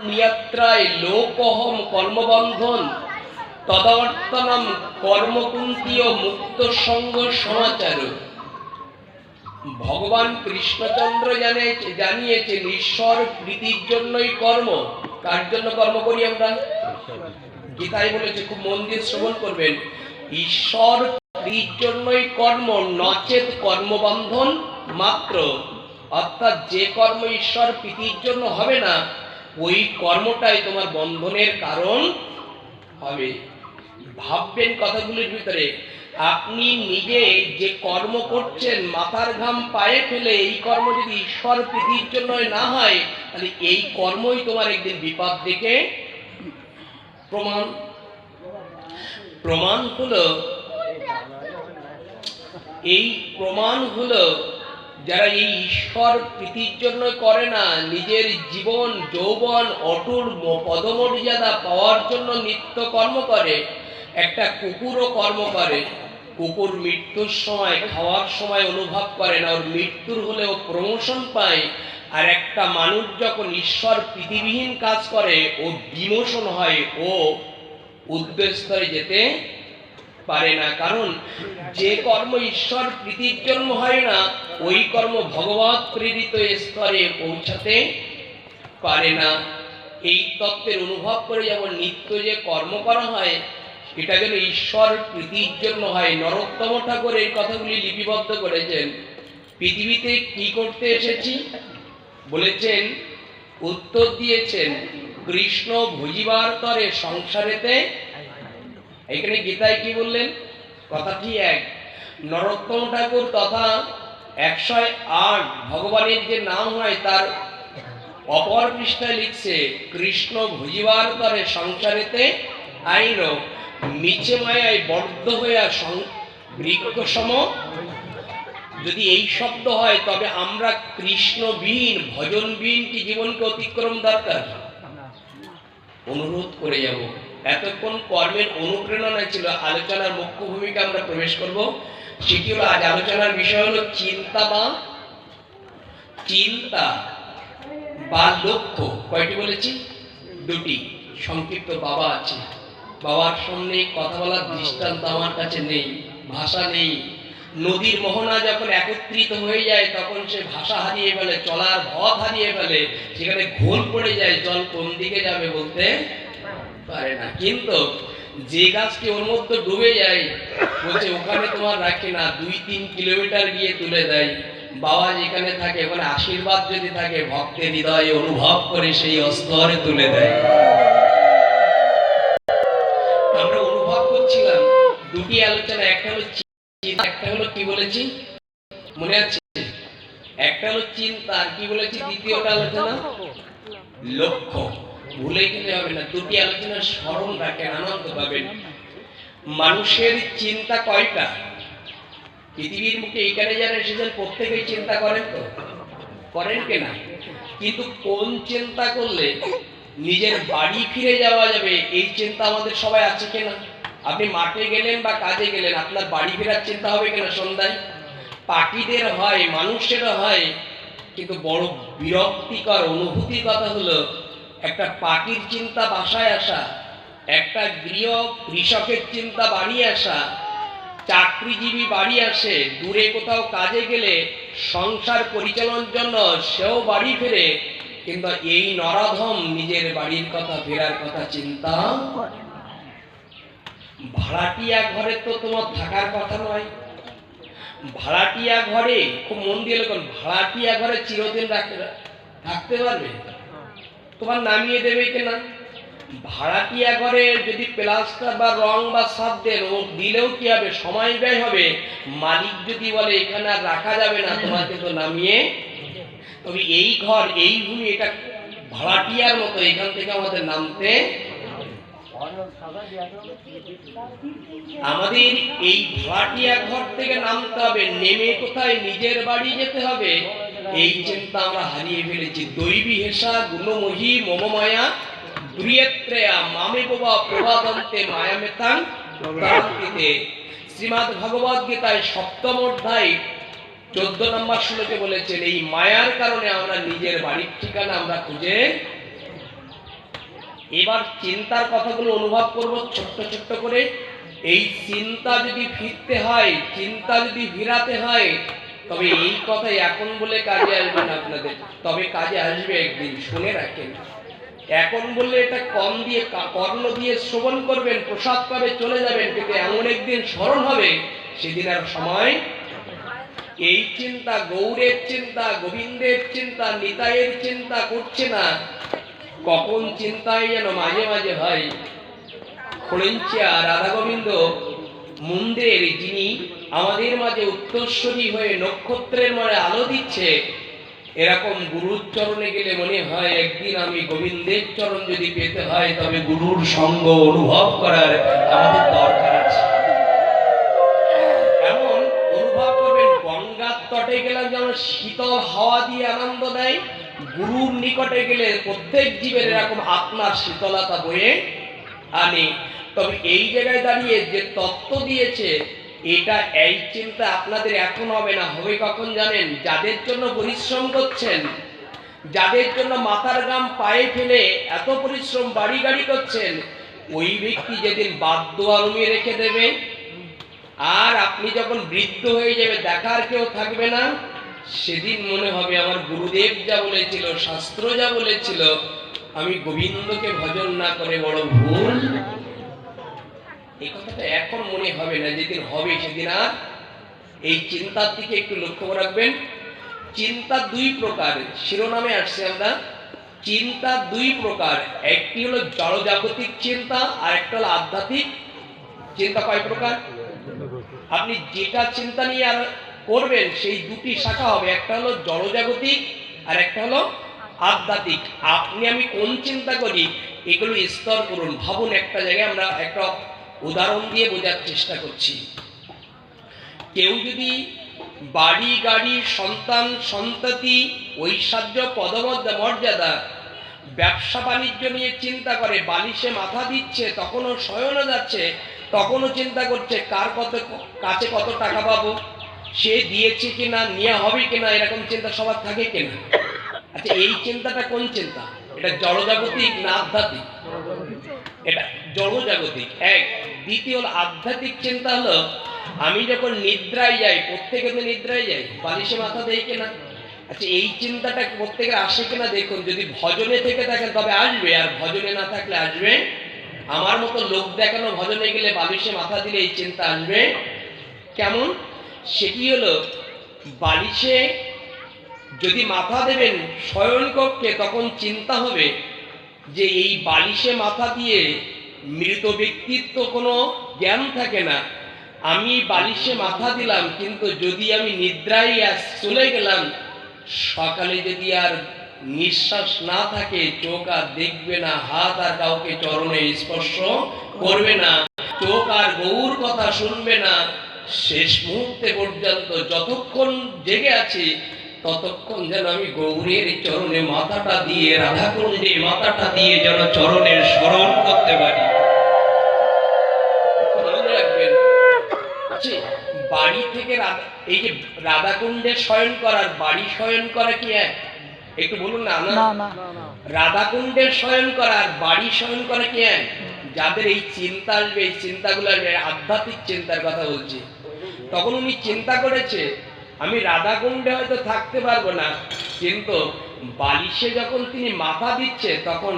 নিয়াত্রায় লোকহম কর্মবন্ধন তদর্তনম কর্মকুন্তীয় মুক্ত সঙ্গ সমাচার। ভগবান কৃষ্ণচন্দ্র জানিয়েছেন ঈশ্বর প্রীতির জন্যই কর্ম। কার জন্য কর্ম করি আমরা? গীতায় বলেছে, খুব মন দিয়ে শ্রবণ করবেন, ঈশ্বর প্রীতির জন্যই কর্ম, নচেত কর্মবন্ধন মাত্র। অর্থাৎ যে কর্ম ঈশ্বর প্রীতির জন্য হবে না, ওই কর্মটাই তোমার বন্ধনের কারণ হবে। ভাববেন কথাগুলির ভিতরে, আপনি নিজে যে কর্ম করছেন মাথার ঘাম পায়ে ফেলে, এই কর্ম যদি ঈশ্বর প্রীতির জন্য না হয়, তাহলে এই কর্মই তোমার একদিন বিপদ ডেকে প্রমাণ হলো যারা এই ঈশ্বর প্রীতির জন্য করে না, নিজের জীবন যৌবন অটুট পদমর্যাদা পাওয়ার জন্য নিত্য কর্ম করে। একটা কুকুরও কর্ম করে। কুকুর মৃত্যুর সময়, খাওয়ার সময় অনুভব করে না, ওর মৃত্যুর হলেও প্রমোশন পায়। আর একটা মানুষ যখন ঈশ্বর প্রীতিবিহীন কাজ করে, ও ডিমোশন হয়, ও উদ্দেশ্যে যেতে পারে না। কারণ যে কর্ম ঈশ্বর প্রীতির জন্য হয় না, ওই কর্ম ভগবত প্রেরিত স্তরে পৌঁছাতে পারে না। এই তত্ত্বের অনুভব করে যেমন নিত্য যে কর্ম করা হয়, এটা যেন ঈশ্বর প্রীতির জন্য হয়। নরোত্তম ঠাকুর এই কথাগুলি লিপিবদ্ধ করেছেন। পৃথিবীতে কি করতে এসেছি বলেছেন, উত্তর দিয়েছেন, কৃষ্ণ ভজিবার তরে সংসারেতে। এখানে গীতায় কি বললেন? কথাটি এক। নরোত্তম ঠাকুর তথা 108 ভগবানের যে নাম হয়, তার অপর পৃষ্ঠায় লিখছে, কৃষ্ণ ভজিবার তরে সংসারেতে আইন মিছে মায়ায় বদ্ধ হইয়া বৃক্ষ সম। যদি এই শব্দ হয়, তবে আমরা কৃষ্ণবিহীন, ভজনবিহীন কি জীবনকে অতিক্রম দরকার? অনুরোধ করে যাব। এতক্ষণ কর্মের অনুপ্রেরণা ছিল, আলোচনার মুখ্য ভূমিকা আমরা প্রবেশ করব। সেটি হলো, আজ আলোচনার বিষয় হলো চিন্তা বা লক্ষ্য। কয়টি বলেছি? দুটি। সংক্ষিপ্ত বাবা আছে, বাবার সামনে কথা বলার দৃষ্টান্ত আমার কাছে নেই, ভাষা নেই। নদীর মোহনা যখন একত্রিত হয়ে যায়, তখন সে ভাষা হারিয়ে ফেলে, চলার পথ হারিয়ে ফেলে, সেখানে ঘোল পড়ে যায়, জল কোন দিকে যাবে বলতে পারে না। কিন্তু যে গাছটি ওর মধ্যে ডুবে যায়, বলছে ওখানে তোমার রাখে না, 2-3 কিলোমিটার গিয়ে তুলে দেয়। বাবা যেখানে থাকে, ওখানে আশীর্বাদ যদি থাকে, ভক্তের হৃদয়ে অনুভব করে সেই স্তরে তুলে দেয়। আমরা অনুভব করছিলাম দুটি আলোচনা, একটা হলো চিন্তা, একটা হলো কি বলেছি মনে আছে? একটা হলো চিন্তা, আর কি বলেছি দ্বিতীয়টা আলোচনা? লক্ষ্য। ভুলে গেলে হবে না, দুটি আলোচনার স্মরণ রাখেন, আনন্দ পাবেন। মানুষের চিন্তা কয়টা? পৃথিবীর মুখে এইখানে যারা এসেছেন প্রত্যেকেই চিন্তা করেন, তো করেন কিনা? কিন্তু কোন চিন্তা করলে নিজের বাড়ি ফিরে যাওয়া যাবে, এই চিন্তা আমাদের সবাই আছে কিনা? আপনি মাঠে গেলেন বা কাজে গেলেন, আপনার বাড়ি ফেরার চিন্তা হবে কিনা সন্ধ্যায়? পাখিদের হয়, মানুষেরও হয়। কিন্তু বড় বিরক্তিকর অনুভূতির কথা হলো, একটা পাখির চিন্তা বাসায় আসা, একটা কৃষকের চিন্তা বাড়ি আসা, চাকরিজীবী বাড়ি আসে, দূরে কোথাও কাজে গেলে সংসার পরিচালনার জন্য সেও বাড়ি ফেরে, কিন্তু এই নরাধম নিজের বাড়ির কথা, ফেরার কথা চিন্তা। ভাড়াটিয়া ঘরে তো তোমার থাকার কথা নয়। ভাড়াটিয়া ঘরে, খুব মন দিয়ে লোক, ভাড়াটিয়া ঘরে চিরদিন থাকতে পারবে? তোমার নামিয়ে দেবে কিনা? ভাড়াটিয়া ঘরে যদি প্লাস্টার বা রং বা সাপ দিলেও কি হবে? সময় ব্যয় হবে। মালিক যদি বলে এখানে আর রাখা যাবে না, তোমাকে তো নামিয়ে। তবে এই ঘর, এই ভূমি, এটা ভাড়াটিয়ার মতো, এখান থেকে আমাদের নামতে, আমাদের এই ভাড়াটিয়া ঘর থেকে নামতে হবে। নেমে কোথায়? নিজের বাড়ি যেতে হবে। এই চিন্তা আমরা হারিয়ে ফেলেছি। দৈবী হেসা গুণময়ী মম মায়া দুরিয়ত্রয়া মামে বাবা প্রভাদন্তে মায়া মেতাং তান্তিতে। শ্রীমদ্ ভগবদ গীতায় 7ম অধ্যায় 14 নম্বর শ্লোকে বলেছেন, এই মায়ার কারণে আমরা নিজের বাড়ির ঠিকানা আমরা খুঁজে এবার চিন্তার কথাগুলো অনুভব করব ছোট্ট ছোট্ট করে। এই চিন্তা যদি ফিরতে হয়, চিন্তা যদি ফিরাতে হয়, তবে এই কথাই এখন বলে কাজে আসবে না আপনাদের, তবে কাজে আসবে একদিন, শুনে রাখেন। এখন বললে এটা কম দিয়ে কর্ণ দিয়ে শ্রবণ করবেন, প্রসাদ পাবে, চলে যাবেন, কিন্তু এমন একদিন স্মরণ হবে, সেদিন আর সময়। এই চিন্তা, গৌরের চিন্তা, গোবিন্দের চিন্তা, নিতাইয়ের চিন্তা করছে না। কখন চিন্তায় যেন মাঝে মাঝে হয় খড়িঞ্চিয়া রাধা গোবিন্দ মুন্ডের, যিনি আমাদের মাঝে উত্তরস্বরী হয়ে নক্ষত্রের মাঝে আলো দিচ্ছে, এরকম গুরুর চরণে গেলে মনে হয় একদিন আমি গোবিন্দের চরণ যদি পেতে হয়, তবে গুরুর সঙ্গ অনুভব করার আমাদের দরকার আছে। এমন অনুভব করবেন, গঙ্গার তটে গেলাম যেমন শীতল হাওয়া দিয়ে আনন্দ দেয়, গুরুর নিকটে গেলে প্রত্যেক জীবের এরকম আত্মার শীতলতা বয়ে আনে। তবে এই জায়গায় দাঁড়িয়ে যে তত্ত্ব দিয়েছে, এটা এই চিন্তা আপনাদের এখন হবে না, হবে কখন জানেন? যাদের জন্য পরিশ্রম করছেন, যাদের জন্য মাথার ঘাম পায়ে ফেলে এত পরিশ্রম বাড়ি গাড়ি করছেন, ওই ব্যক্তি যেদিন বাদ্য আরমিয়ে রেখে দেবে, আর আপনি যখন বৃদ্ধ হয়ে যাবে, দেখার কেউ থাকবে না, সেদিন মনে হবে আমার গুরুদেব যা বলেছিল, শাস্ত্র যা বলেছিল, আমি গোবিন্দকে ভজন না করে বড় ভুল। এই কথাটা এখন মনে হবে না, যেদিন হবে সেদিন আর। এই চিন্তার দিকে একটু লক্ষ্য রাখবেন। চিন্তা দুই প্রকার, শিরোনামে আসছে আমরা। চিন্তা দুই প্রকার, একটি হলো জড়জাগতিক চিন্তা, আর একটা হলো আধ্যাত্মিক চিন্তা। কয় প্রকার? আপনি যেটা চিন্তা নিয়ে আর করবেন, সেই দুটি শাখা হবে, একটা হলো জড়জাগতিক আর একটা হলো আধ্যাত্মিক। আপনি আমি কোন চিন্তা করি, এগুলো স্তর করুন, ভাবুন। একটা জায়গায় আমরা একটা উদাহরণ দিয়ে বোঝার চেষ্টা করছি। কেউ যদি বাড়ি গাড়ি, সন্তান সন্ততি, ঐশ্বর্য, পদমর্যাদা, ব্যবসা বাণিজ্য নিয়ে চিন্তা করে, বালিশে মাথা দিচ্ছে, তখনও শয়নও যাচ্ছে, তখনও চিন্তা করছে কার কাছে কত টাকা পাবো, সে দিয়েছে কিনা, নেওয়া হবে কিনা, এরকম চিন্তা সবার থাকে কিনা? আচ্ছা, এই চিন্তাটা কোন চিন্তা? এটা জড়জাগতিক না আধ্যাত্মিক? এটা জড়জাগতিক এক। দ্বিতীয় হলো আধ্যাত্মিক চিন্তা, হলো আমি যখন নিদ্রায় যাই, প্রত্যেকে তো নিদ্রায় যাই, বালিশে মাথা দেয় কিনা? আচ্ছা, এই চিন্তাটা প্রত্যেকের আসে কিনা দেখুন। যদি ভজনে থেকে থাকেন তবে আসবে, আর ভজনে না থাকলে আসবে। আমার মতো লোক দেখানো ভজনে গেলে বালিশে মাথা দিলে এই চিন্তা আসবে। কেমন? সেটি হলো, বালিশে যদি মাথা দেবেন শয়ন কক্ষে, তখন চিন্তা হবে যে এই বালিশে মাথা দিয়ে মৃত ব্যক্তির তো কোনো জ্ঞান থাকে না, আমি বালিশে মাথা দিলাম, কিন্তু যদি আমি নিদ্রায় চলে গেলাম, সকালে যদি আর নিঃশ্বাস না থাকে, চোখ আর দেখবে না, হাত আর কাউকে চরণে স্পর্শ করবে না, চোখ আর গৌর কথা শুনবে না, শেষ মুহূর্তে পর্যন্ত যতক্ষণ জেগে আছি, ততক্ষণ যেন আমি গৌরের চরণে মাথাটা দিয়ে, রাধাকুণ্ডে মাথাটা দিয়ে যেন চরণের স্মরণ করতে পারি। বাড়ি থেকে এই যে রাধাকুণ্ডে শয়ন করার বাড়ি শয়ন করা কি এক? একটু বলুন না। রাধাকুণ্ডের শয়ন করার বাড়ি শয়ন করা কি এক? যাদের এই চিন্তা আসবে, এই চিন্তাগুলো আসবে, আধ্যাত্মিক চিন্তার কথা বলছি, তখন উনি চিন্তা করেছে আমি রাধাকুণ্ডে হয়তো থাকতে পারবো না, কিন্তু বালিশে যখন তিনি মাথা দিচ্ছে, তখন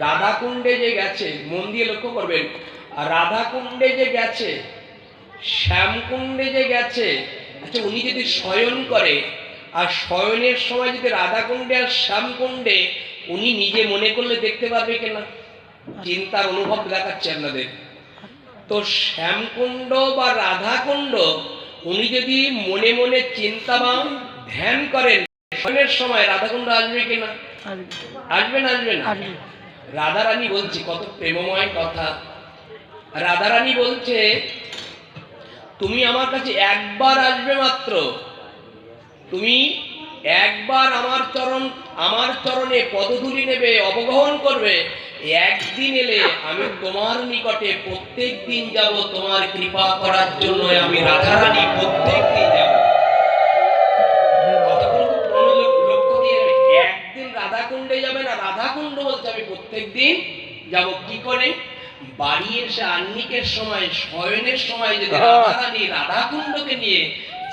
রাধাকুণ্ডে যে গেছে, মন দিয়ে লক্ষ্য করবেন, রাধাকুণ্ডে যে গেছে, শ্যামকুণ্ডে যে গেছে, আচ্ছা উনি যদি শয়ন করে, আর শয়নের সময় যদি রাধাকুণ্ডে আর শ্যামকুণ্ডে উনি নিজে মনে করলে দেখতে পারবে কিনা? চিন্তার অনুভব দেখাচ্ছে আপনাদের। তো শ্যামকুণ্ড বা রাধাকুণ্ড উনি যদি মনে মনে চিন্তা বা ধ্যান করেন, শয়নের সময় রাধাকুণ্ড আসবে কিনা? আসবে না? আসবে না? রাধারানী বলছে, কত প্রেমময় কথা। রাধারানী বলছে, তুমি আমার কাছে একবার আসবে মাত্র, তুমি একবার আমার চরণে পদধূলি নেবে, অবগাহন করবে, একদিন এলে আমি তোমার নিকটে প্রত্যেক দিন যাব, তোমার কৃপা করার জন্য আমি রাধারানী প্রত্যেক দিন যাব। একদিন রাধাকুণ্ডে যাবে না, রাধাকুণ্ড বলছে আমি প্রত্যেক দিন যাব কি করে? বাড়ি এসে আহ্নিকের সময়, শয়নের সময় যদি রাধারানী রাধাকুণ্ডকে নিয়ে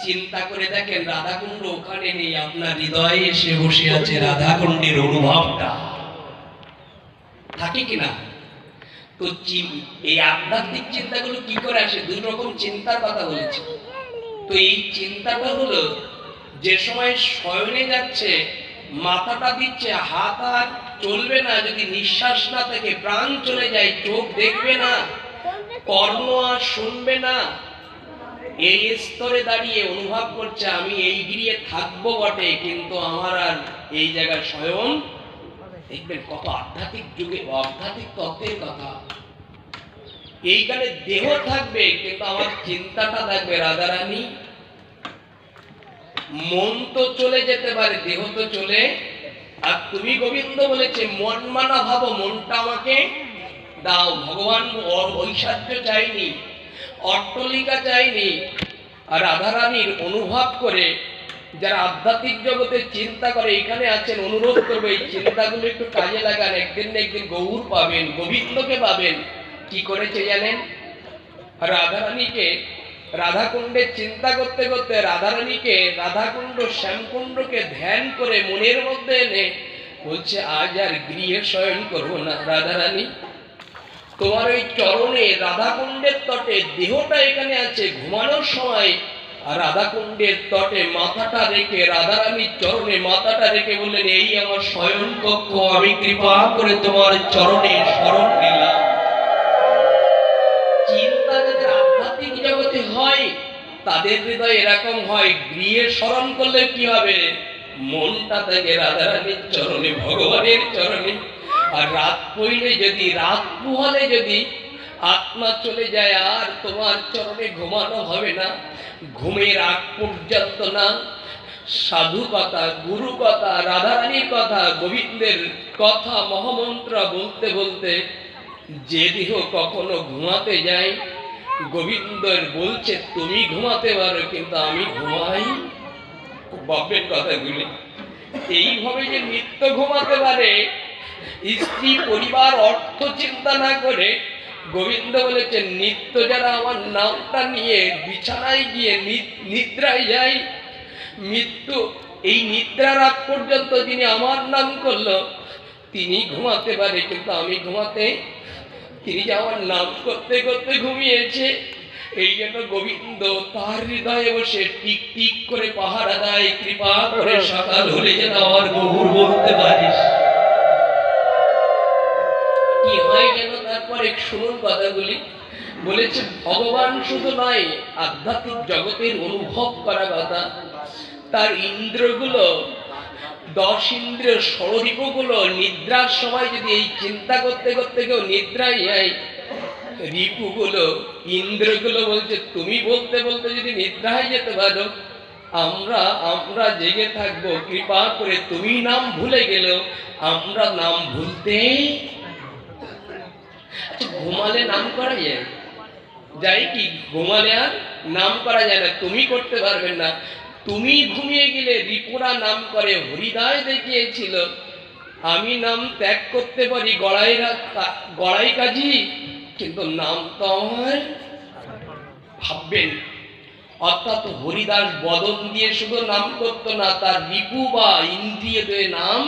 চিন্তা করে দেখেন, রাধাকুণ্ড ওখানে নেই, আপনার হৃদয়ে এসে বসে আছে রাধাকুণ্ডের অনুভবটা, থাকে কিনা? তো এই আধ্যাত্মিক চিন্তাগুলো কি করে আসে? দুই রকম চিন্তার কথা বলেছি। তো এই চিন্তাটা হলো, যে সময় শয়নে যাচ্ছে, মাথাটা দিচ্ছে, হাত আর চলবে না যদি নিঃশ্বাস না থাকে, প্রাণ চলে যায়, চোখ দেখবে না, কর্ণ আর শুনবে না, এই স্তরে দাঁড়িয়ে অনুভব করছে আমি এই গৃহে থাকবো বটে, কিন্তু আমার আর এই জায়গায় শয়ন। দেখবেন কত আধ্যাত্মিক যুগে, আধ্যাত্মিক তত্ত্বের কথা। এইখানে দেহ থাকবে কিন্তু আমার চিন্তাটা থাকবে রাধারানী। মন তো চলে যেতে পারে, দেহ তো চলে। আর তুমি গোবিন্দ বলেছে মন মানা ভাবো, মনটা আমাকে দাও। ভগবান ঐশ্বর্য চাইনি, অট্টলিকা চাইনি। আর রাধারানীর অনুভব করে যারা আধ্যাত্মিক জগতে চিন্তা করে এখানে আছেন, অনুরোধ করবে এই চিন্তাগুলো একটু কাজে লাগান, একদিন না একদিন গৌর পাবেন, গোবিন্দকে পাবেন। কি করেছে জানেন? রাধারানীকে রাধাকুণ্ডে চিন্তা করতে করতে রাধারানীকে রাধাকুণ্ড শ্যামকুণ্ডকে ধ্যান করে মনের মধ্যে এনে বলছে আজ আর গৃহে শয়ন করবো না রাধারানী, তোমার ওই চরণে রাধাকুণ্ডের তটে, দেহটা এখানে আছে, ঘুমানোর সময় রাধাকুণ্ডের তটে মাথাটা রেখে, রাধারানীর চরণে মাথাটা রেখে বললেন এই আমার শয়ন কক্ষ, আমি কৃপা করে তোমার চরণে শরণ নিলাম। চিন্তা যাদের আধ্যাত্মিক জগতে হয় তাদের হৃদয় এরকম হয়, গৃহে স্মরণ করলে কি হবে? মনটা থাকে রাধারানীর চরণে, ভগবানের চরণে। আর রাত পড়লে যদি, রাত পোহালে যদি আত্মা চলে যায়, আর তোমার চরণে ঘুমানো হবে না, ঘুমের আগ পর্যন্ত না। সাধু কথা, গুরু কথা, রাধারানীর কথা, গোবিন্দের কথা, মহামন্ত্র বলতে বলতে যে দেহ কখনো ঘুমাতে যায়, গোবিন্দর বলছে তুমি ঘুমাতে পারো কিন্তু আমি ঘুমাই। বাপের কথাগুলি এইভাবে যে নিত্য ঘুমাতে পারে, স্ত্রী পরিবার অর্থ চিন্তা না করে, গোবিন্দ বলেছেন নিত্য যারা আমার নামটা নিয়ে বিছানায় গিয়ে নিদ্রায় যায়, মৃত্যু এই নিদ্রার আগ পর্যন্ত যিনি আমার নাম করলো তিনি ঘুমাতে পারে কিন্তু আমি ঘুমাতে। তিনি যে আমার নাম করতে করতে ঘুমিয়েছে, এই জন্য গোবিন্দ তার হৃদয়ে বসে টিক টিক করে পাহারা দেয়, কৃপা করে সকাল হলে যেন আমার গৌর বলতে পারিস। কি হয় যেন তারপরে শুনুন কথাগুলি। বলেছে ভগবান শুধু নয়, আধ্যাত্মিক জগতের অনুভব করা কথা। তার ইন্দ্রগুলো, 10 ইন্দ্রিয় ষড়রিপুগুলো নিদ্রার সময় যদি এই চিন্তা করতে করতে কেউ নিদ্রায় যায়, রিপুগুলো, ইন্দ্রগুলো বলছে তুমি বলতে বলতে যদি নিদ্রায় যেতে পারো, আমরা জেগে থাকবো, কৃপা করে তুমি নাম ভুলে গেলেও আমরা নাম ভুলতে। আচ্ছা ঘুমালে নাম করা যায়? যাই কি ঘুমালে আর নাম করা যায় না, তুমি করতে পারবেন না। তুমি ঘুমিয়ে গেলে রিপুরা নাম করে, হরিদায় দেখিয়েছিল আমি নাম ত্যাগ করতে পারি গড়াই কাজী, কিন্তু নাম তো আমার। ভাববেন, অর্থাৎ হরিদাস বদন দিয়ে শুধু নাম করতো না, তার রিপু বা ইন্দ্রিয় দিয়ে নাম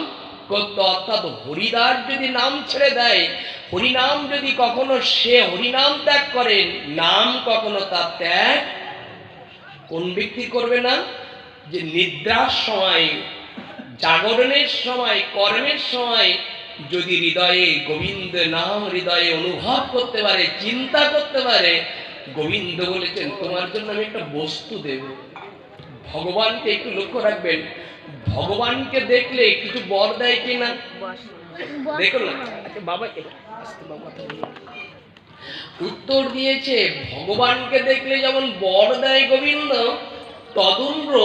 করতো। অর্থাৎ হরিদাস যদি নাম ছেড়ে দেয়, হরিনাম যদি কখনো সে হরিনাম ত্যাগ করে, নাম কখনো তার ত্যাগ কোন ব্যক্তি করবে না? যে নিদ্রার সময়, জাগরণের সময়, কর্মের সময় যদি হৃদয়ে গোবিন্দ নাম হৃদয়ে অনুভব করতে পারে, চিন্তা করতে পারে, গোবিন্দ বলেছেন তোমার জন্য আমি একটা বস্তু দেব। ভগবানকে একটু লক্ষ্য রাখবেন, ভগবানকে দেখলে কিছু বর দেয় কিনা দেখুন না। আচ্ছা বাবাকে উত্তর দিয়েছে ভগবানকে দেখলে যেমন বর দেয় গোবিন্দ, তদুন্দ্র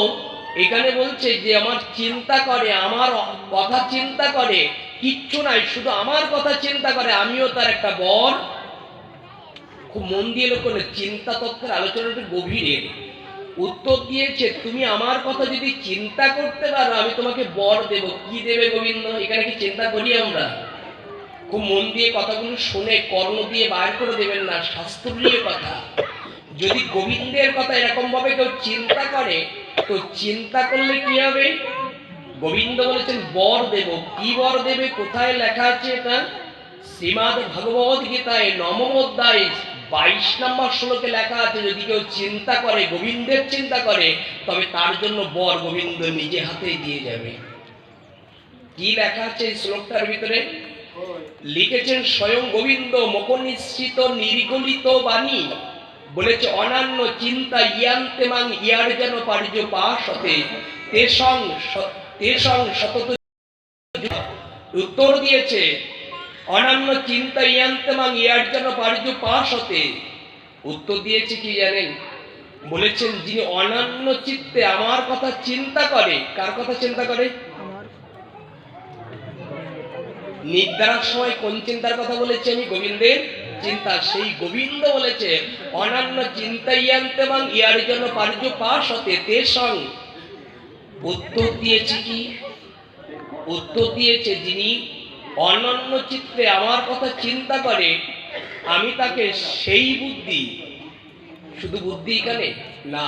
এখানে বলছে যে আমার চিন্তা করে, আমার কথা চিন্তা করে, কিচ্ছু নাই শুধু আমার কথা চিন্তা করে, আমিও তার একটা বর। খুব মন দিয়ে লক্ষ্য করে, চিন্তা তত্ত্বের আলোচনাটা গভীরের। উত্তর দিয়েছে তুমি আমার কথা যদি চিন্তা করতে পারো আমি তোমাকে বর দেব। কি দেবে গোবিন্দ? এখানে কি চিন্তা করি আমরা? খুব মন দিয়ে কথাগুলো শুনে কর্ণ দিয়ে বাইর করে দেবেন না, শাস্ত্রীয় কথা। যদি গোবিন্দের কথা এরকম ভাবে কেউ চিন্তা করে, তো চিন্তা করলে কি হবে? গোবিন্দ বলেছেন বর দেব। কি বর দেবে? কোথায় লেখা আছে এটা? শ্রীমদ্ ভগবদ গীতায় নবম অধ্যায় 22 নম্বর শ্লোকে লেখা আছে, যদি কেউ চিন্তা করে, গোবিন্দের চিন্তা করে, তবে তার জন্য বর গোবিন্দ নিজে হাতেই দিয়ে যাবে। কি লেখা আছে এই শ্লোকটার ভিতরে? লিখেছেন স্বয়ং গোবিন্দ, মুখনিসৃত নির্গলিত বাণী, বলেছে অনান্য চিন্তা ইয়ান্তে মাং ইয়ার যেন পারিজ পাশ হতে তেসং তেসং শতত। উত্তর দিয়েছে অনান্য চিন্তা ইয়ান্তে মাং ইয়ার যেন পারিজ পাশ হতে। উত্তর দিয়েছে কি জানেন? বলেছেন যিনি অনান্য চিত্তে আমার কথা চিন্তা করে। কার কথা চিন্তা করে? নিদ্রার সময় কোন চিন্তার কথা বলেছি আমি? গোবিন্দের চিন্তা। সেই গোবিন্দ বলেছে অনান্য চিন্তা ইয়ান্তে মাং ইয়ার জন্য পারিজ পাশ হতে তেসং। উত্তর দিয়েছে কি? উত্তর দিয়েছে যিনি অনন্য চিত্তে আমার কথা চিন্তা করে, আমি তাকে সেই বুদ্ধি, শুধু বুদ্ধি এখানে না,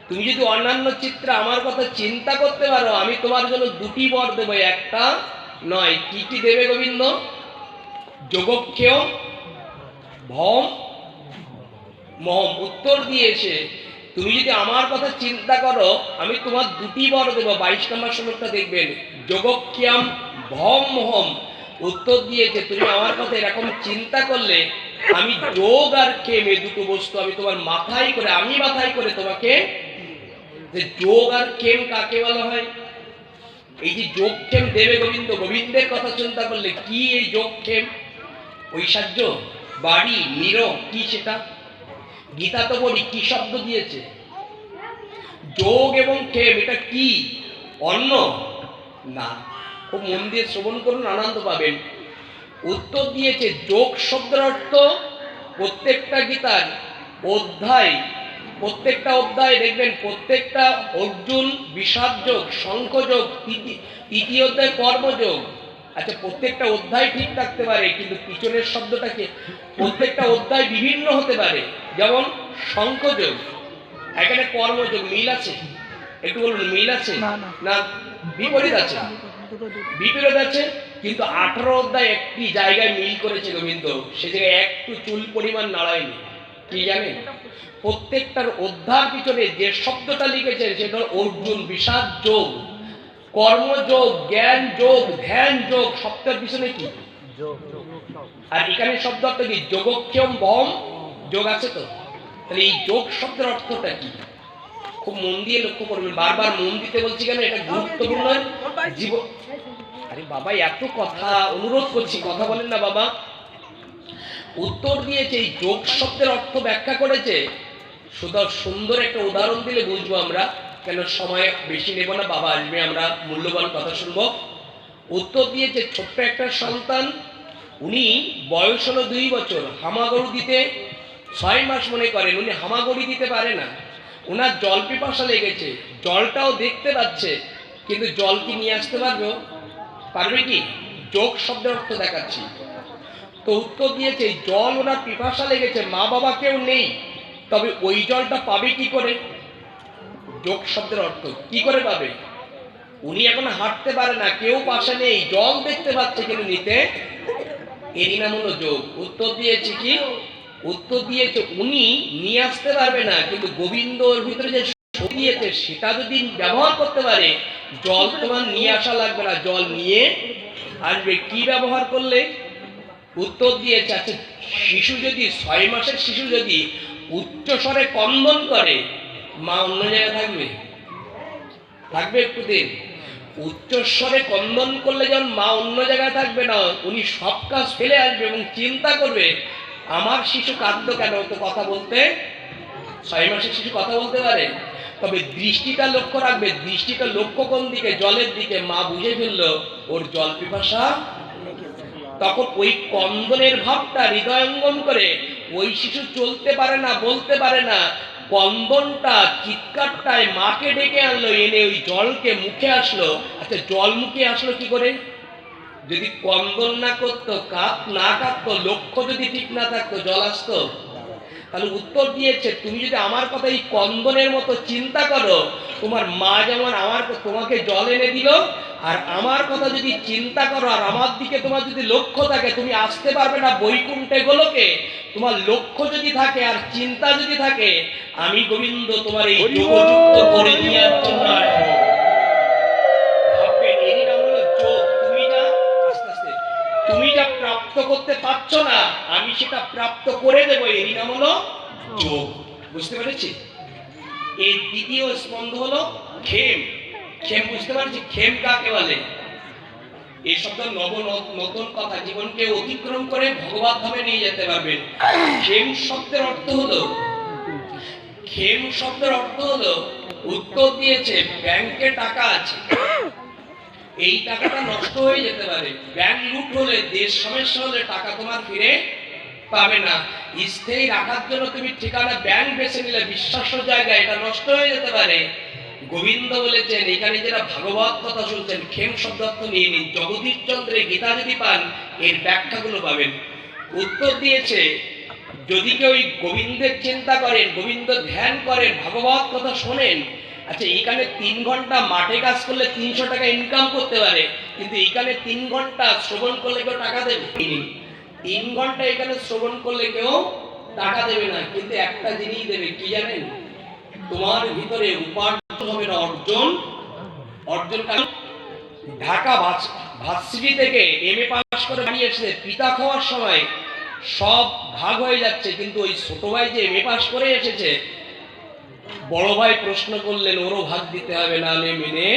তুমি যদি অন্যান্য চিত্রে আমার কথা চিন্তা করতে পারো, আমি তোমার জন্য দুটি বর দেবো, একটা নয়। কি কি দেবে গোবিন্দ? যোগক্ষেয় ভম মহম। উত্তর দিয়েছে তুমি যদি আমার কথা চিন্তা করো, আমি তোমার দুটি বর দেবো। 22 নম্বর শ্লোকটা দেখবেন, যোগক্ষেয়ম ভম মহম। উত্তর দিয়েছে তুমি আমার কথা এরকম চিন্তা করলে, আমি যোগ আর ক্ষেম এই দুটো বস্তু আমি তোমার মাথায় করে, আমি মাথায় করে তোমাকে। যে যোগ আর ক্ষেম কাকে বলা হয়? এই যে যোগ ক্ষেম দেবে গোবিন্দ, গোবিন্দের কথা চিন্তা করলে কি এই যোগ ক্ষেম? ঐশ্বর্য, বাড়ি, নির, কি সেটা? গীতা তো বলি কি শব্দ দিয়েছে? যোগ এবং ক্ষেম, এটা কি? অন্য না। খুব মন দিয়ে শ্রবণ করুন, আনন্দ পাবেন। উত্তর দিয়েছে যোগ শব্দের অর্থ প্রত্যেকটা গীতার অধ্যায়, প্রত্যেকটা অধ্যায় দেখবেন, প্রত্যেকটা অর্জুন বিষাদ যোগ, শঙ্খ যোগ, তৃতীয় অধ্যায় কর্মযোগ। আচ্ছা, প্রত্যেকটা অধ্যায় ঠিক থাকতে পারে, কিন্তু পিছনের শব্দটাকে প্রত্যেকটা অধ্যায় বিভিন্ন হতে পারে। যেমন শঙ্খযোগ, এখানে কর্মযোগ, মিল আছে? একটু বলুন, মিল আছে না বিপরীত আছে? বিপরীত আছে। কিন্তু 18 অধ্যায় একটি জায়গায় মিল করেছে গোবিন্দ, সে জায়গায় একটু চুল পরিমাণ নাড়ায়নি। কি জানেন? প্রত্যেকটার অধ্যায়ের পিছনে যে শব্দটা লিখেছে সেটা অর্জুন বিষাদ যোগ, কর্মযোগ, জ্ঞান যোগ, ধ্যান যোগ। শব্দের পিছনে কি? আর এখানে শব্দ অর্থ কি? যোগক্ষেম বম যোগ আছে তো। তাহলে এই যোগ শব্দের অর্থটা কি? খুব মন দিয়ে লক্ষ্য করবেন। বারবার মন দিতে বলছি কেন? এটা গুরুত্বপূর্ণ জীবন। আরে বাবা, এত কথা অনুরোধ করছি, কথা বলেন না বাবা। উত্তর দিয়েছে এই যোগ শব্দের অর্থ ব্যাখ্যা করেছে। সুন্দর একটা উদাহরণ দিলে বুঝবো আমরা, কেন সময় বেশি নেব না, বাবা আসবে, আমরা মূল্যবান কথা শুনবো। উত্তর দিয়েছে ছোট্ট একটা সন্তান, উনি বয়স হলো 2 বছর, হামাগড়ি দিতে 6 মাস মনে করেন, উনি হামাগড়ি দিতে পারে না। ওনার জল পিপাসা লেগেছে, জলটাও দেখতে পাচ্ছে, কিন্তু জল কি নিয়ে আসতে পারবে? পারবে কি? যোগ শব্দের অর্থ দেখাচ্ছি। তো উত্তর দিয়েছে জল, ওনার পিপাসা লেগেছে, মা বাবা কেউ নেই, তবে ওই জলটা পাবে কি করে? যোগ শব্দের অর্থ কি করে পাবে? উনি এখন হাঁটতে পারে না, কেউ পাশে নেই, জল দেখতে পাচ্ছে কিন্তু নিতে, এরই নাম হলো যোগ। উত্তর দিয়েছে কি? উত্তর দিয়েছে উনি নিয়ে আসতে পারবে না, কিন্তু গোবিন্দ ওর ভিতরে যে দিয়েছে সেটা যদি ব্যবহার করতে পারে, জল তোমার নিয়ে আসা লাগবে না, জল নিয়ে আসবে। কি ব্যবহার করলে? উত্তর দিয়েছে আচ্ছা, শিশু যদি 6 মাসের শিশু যদি উচ্চ স্বরে কন্দন করে, মা অন্য জায়গায় থাকবে? থাকবে একটু দিন। উচ্চস্বরে কন্দন করলে যেমন মা অন্য জায়গায় থাকবে না, উনি সব কাজ ফেলে আসবে এবং চিন্তা করবে আমার শিশু কাঁদলো কেন? তো কথা বলতে 6 মাসের শিশু কথা বলতে পারে, তবে দৃষ্টিটা লক্ষ্য রাখবে। দৃষ্টিটা লক্ষ্য কোন দিকে? জলের দিকে। মা বুঝে ফেললো ওর জল পিপাসা, তখন ওই কন্দনের ভাবটা হৃদয়ঙ্গম করে ওই শিশু চলতে পারে না, বলতে পারে না, কন্দনটা চিৎকারটায় মাকে ডেকে আনলো, এনে ওই জলকে মুখে আসলো। আচ্ছা, জল মুখে আসলো কি করে? যদি কন্দন না করতো, কাপ না কাঁপতো, লক্ষ্য যদি ঠিক না থাকতো, জল আসতো? তাহলে উত্তর দিয়েছে, তুমি যদি আমার কথা এই কন্দনের মতো চিন্তা করো, তোমার মা যেমন তোমাকে জল এনে দিল, আর আমার কথা যদি চিন্তা করো আর আমার দিকে তোমার যদি লক্ষ্য থাকে, তুমি আসতে পারবে না বৈকুণ্ঠে গোলকে। তোমার লক্ষ্য যদি থাকে আর চিন্তা যদি থাকে, আমি গোবিন্দ তোমার এই যোগযুক্ত করে দেওয়ার জন্য আসবো। ভাববেন, এরই নাম হলো যোগ। তুমি যা প্রাপ্ত করতে পারছো না, আমি সেটা প্রাপ্ত করে দেবো, এরই নাম হলো যোগ। বুঝতে পেরেছি? এর দ্বিতীয় স্পন্দ হলো ক্ষেম। ক্ষেম বুঝতে পারছি? ক্ষেম কাকে বলে? এই শব্দ নতুন কথা, জীবনকে অতিক্রম করে ভগবত ধামে নিয়ে যেতে পারবেন। ক্ষেম শব্দের অর্থ হলো, ক্ষেম শব্দের অর্থ হলো, উত্তর দিয়েছে ব্যাংকে টাকা আছে, এই টাকাটা নষ্ট হয়ে যেতে পারে, ব্যাংক লুট হলে, দেশ সমস্যা হলে টাকা তোমার ফিরে পাবে না। স্থায়ী রাখার জন্য তুমি ঠিকানা ব্যাংক বেছে নিলে বিশ্বাস্য জায়গায়, এটা নষ্ট হয়ে যেতে পারে। গোবিন্দ বলেছেন, এখানে যারা ভাগবত কথা শুনছেন, ক্ষেম শব্দ অর্থ নিয়ে নিন। জগদীশ চন্দ্রের গীতা যদি পান, এর ব্যাখ্যাগুলো পাবেন। উত্তর দিয়েছে, যদি কেউ গোবিন্দের চিন্তা করেন, গোবিন্দ ধ্যান করেন, ভাগবত কথা শোনেন, আচ্ছা এইখানে 3 ঘন্টা মাঠে কাজ করলে 300 টাকা ইনকাম করতে পারে, কিন্তু এইখানে 3 ঘন্টা শ্রবণ করলে কেউ টাকা দেবে? 3 ঘন্টা এখানে শ্রবণ করলে কেউ টাকা দেবে না, কিন্তু একটা জিনিস দেবে, কি জানেন? তোমার ভিতরে উপার্জন হবে না, অর্জন। ঢাকা ভার্সিটি থেকে এমএ পাস করে বাড়ি এসে পিতা খাওয়ার সময় সব ভাগ হয়ে যাচ্ছে, কিন্তু ওই ছোট ভাই যে এমএ পাস করে এসেছে, বড় ভাই প্রশ্ন করলেন, ওরও ভাগ দিতে হবে, না হলে মেনে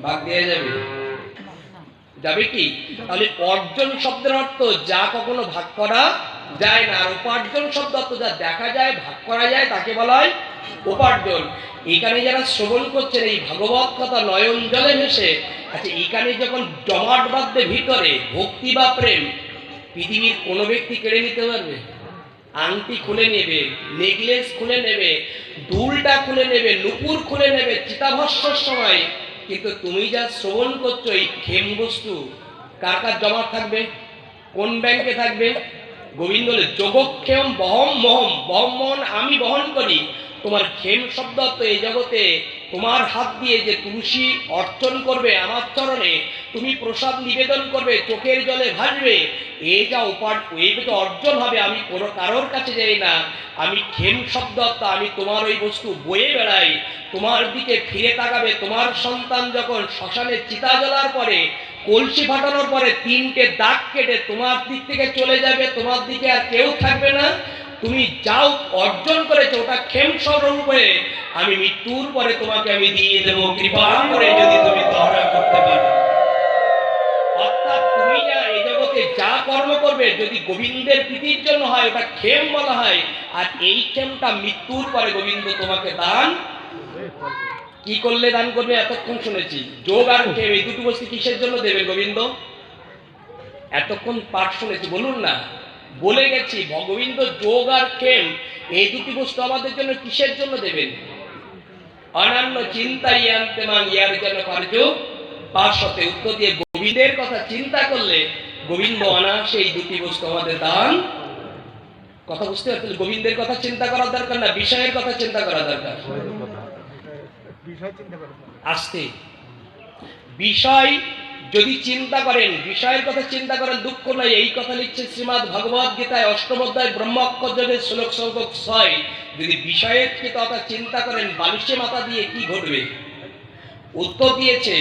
ভাগ দেওয়া যাবে? যাবে কি? তাহলে অর্জন শব্দের অর্থ যা কখনো ভাগ করা যায় না, আর উপার্জন শব্দ অর্থ যা দেখা যায়, ভাগ করা যায়, তাকে বলা হয় উপার্জন। এখানে যারা শ্রবণ করছেন এই ভাগবত কথা নয়ন জলে ভেসে, আচ্ছা এখানে যখন জমাট বাঁধবে ভিতরে ভক্তি বা প্রেম, পৃথিবীর কোনো ব্যক্তি কেড়ে নিতে পারবে? আংটি খুলে নেবে, নেকলেস খুলে নেবে, দুলটা খুলে নেবে, নুপুর খুলে নেবে চিতাভস্যর সময়, কিন্তু তুমি যা শ্রবণ করছো এই ক্ষেম বস্তু কার কার জমা থাকবে? কোন ব্যাংকে থাকবে? গোবিন্দ বলে, যোগক্ষেম বহম মহম, বহম মোহন আমি বহন করি। তোমার ক্ষেম শব্দ তো এই জগতে তোমার হাত দিয়ে যে তুলসী অর্চন করবে আমার চরণে, তুমি প্রসাদ নিবেদন করবে, চোখের জলে ভাসবে, এই যা তো অর্জন হবে। আমি কোনো কারোর কাছে যাই না, আমি ক্ষেম শব্দ আমি তোমার ওই বস্তু বয়ে বেড়াই, তোমার দিকে ফিরে তাকাবে। তোমার সন্তান যখন শ্মশানে চিতা জ্বলার পরে, কলসি ফাটানোর পরে 3টে দাগ কেটে তোমার দিক থেকে চলে যাবে, তোমার দিকে আর কেউ থাকবে না, তুমি যাও অর্জন করেছো, ওটা ক্ষেম স্বরূপে আমি মৃত্যুর পরে তোমাকে আমি দিয়ে দেবো, কৃপা করে যদি তুমি ধারণা করতে পারো। অর্থাৎ তুমি যা এই জগতে যা কর্ম করবে, যদি গোবিন্দের প্রীতির জন্য হয়, ওটা ক্ষেম বলা হয়। আর এই ক্ষেমটা মৃত্যুর পরে গোবিন্দ তোমাকে দান কি করলে দান করবে? এতক্ষণ শুনেছি যোগ আর ক্ষেম, এই দুটো বস্তু কিসের জন্য দেবে গোবিন্দ? এতক্ষণ পাঠ শুনেছি, বলুন না, বলে গেছি গোবিন্দ যোগ আর ক্ষেম এই দুটি বস্তু আমাদের জন্য কিসের জন্য দেবেন? অনন্য চিন্তা ইয়ান্তে মান ইয়ার জন্য কার্য পাশতে। উত্তর দিয়ে, গোবিন্দের কথা চিন্তা করলে গোবিন্দ অনায়াসে এই দুটি বস্তু আমাদের দান। কথা বুঝতে পারছেন? গোবিন্দের কথা চিন্তা করার দরকার না, বিষয়ের কথা চিন্তা করা দরকার। আসতে বিষয় যদি চিন্তা করেন, বিষয়ের কথা চিন্তা করেন, দুঃখ নাই। এই কথা লিখছে শ্রীমদ্ ভগবত গীতায় 8ম অধ্যায় ব্রহ্মক্ষর যোগের শ্লোক সংখ্যক 6। যদি বিষয়ের কথা চিন্তা করেন, বালিশে মাথা দিয়ে কি ঘটবে? উত্তর দিয়েছে,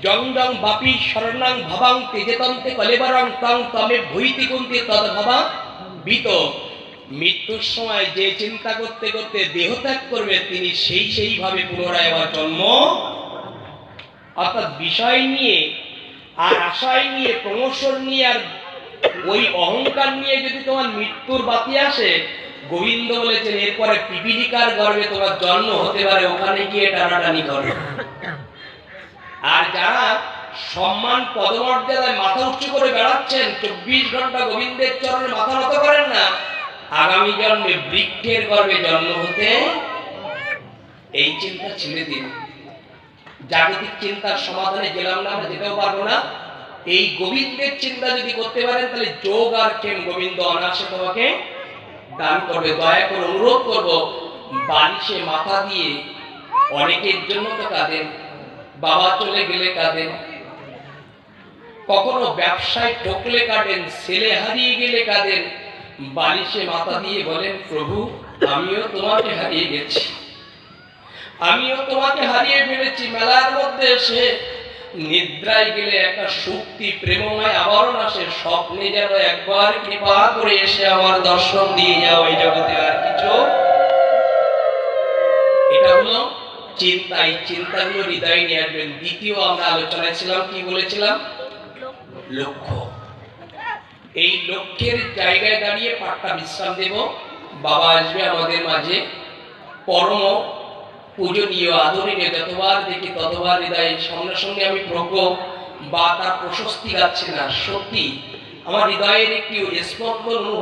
জং জং বাপি শরণাং ভাবাং তেজেতন্তে কলেবরং তং তমে ভৈতি কুন্তি তদ ভাবা বিত। মৃত্যুর সময় যে চিন্তা করতে করতে দেহ ত্যাগ করবে, তিনি সেইভাবে পুনরায় আবার জন্ম। অর্থাৎ বিষয় নিয়ে আর আশায় নিয়ে, প্রমোশন নিয়ে আর ওই অহংকার নিয়ে যদি তোমার মৃত্যুর বাতি আসে, গোবিন্দ বলেছেন এরপরে পিপীলিকার গর্ভে তোমার জন্ম হতে পারে, ওখানে গিয়ে টানাটানি করবে। আর যারা সম্মান পদমর্যাদায় মাথা উঁচু করে বেড়াচ্ছেন, 24 ঘন্টা গোবিন্দের চরণে মাথা নত করেন না, আগামী জন্মে বৃক্ষের গর্ভে জন্ম হতে। এই চিন্তা ছেড়ে দিন। জাগতিক চিন্তার সমাধানে গেলাম না, আমরা যেতেও পারবো না, এই গোবিন্দের চিন্তা যদি করতে পারেন তাহলে যোগ আর ক্ষেম গোবিন্দ অনায়াসে তোমাকে দান করবে। দয়া করে অনুরোধ করব, বালিশে মাথা দিয়ে অনেকের জন্য তো কাঁদেন, বাবা চলে গেলে কাঁদেন, কখনো ব্যবসায় ঠকলে কাঁদেন, ছেলে হারিয়ে গেলে কাঁদেন, বালিশে মাথা দিয়ে বলেন প্রভু আমিও তোমাকে হারিয়ে গেছি, আমিও তোমাকে হারিয়ে ফেলেছি। মেলার মধ্যে এসে নিদ্রায় গেলে একটা শক্তি প্রেমময় আবরণ আসে, স্বপ্নে যেন একবার কৃপা করে এসে আমার দর্শন দিয়ে যাও, এই জগতে আর কিছু। এটা হলো চিন্তা, এই চিন্তাগুলো হৃদয়ে নিয়ে আসবেন। দ্বিতীয় আমরা আলোচনায় ছিলাম, কি বলেছিলাম? লক্ষ্য। এই লক্ষ্যের জায়গায় দাঁড়িয়ে পাঠটা বিশ্রাম দেব। বাবা আসবে আমাদের মাঝে, পরম পূজনীয় আদরণীয়, যতবার দেখি ততবার হৃদয়ের সঙ্গে সঙ্গে আমি প্রজ্ঞ বা তার প্রশস্তি যাচ্ছে না, সত্যি আমার হৃদয়ের একটি স্পন্দন অনুভব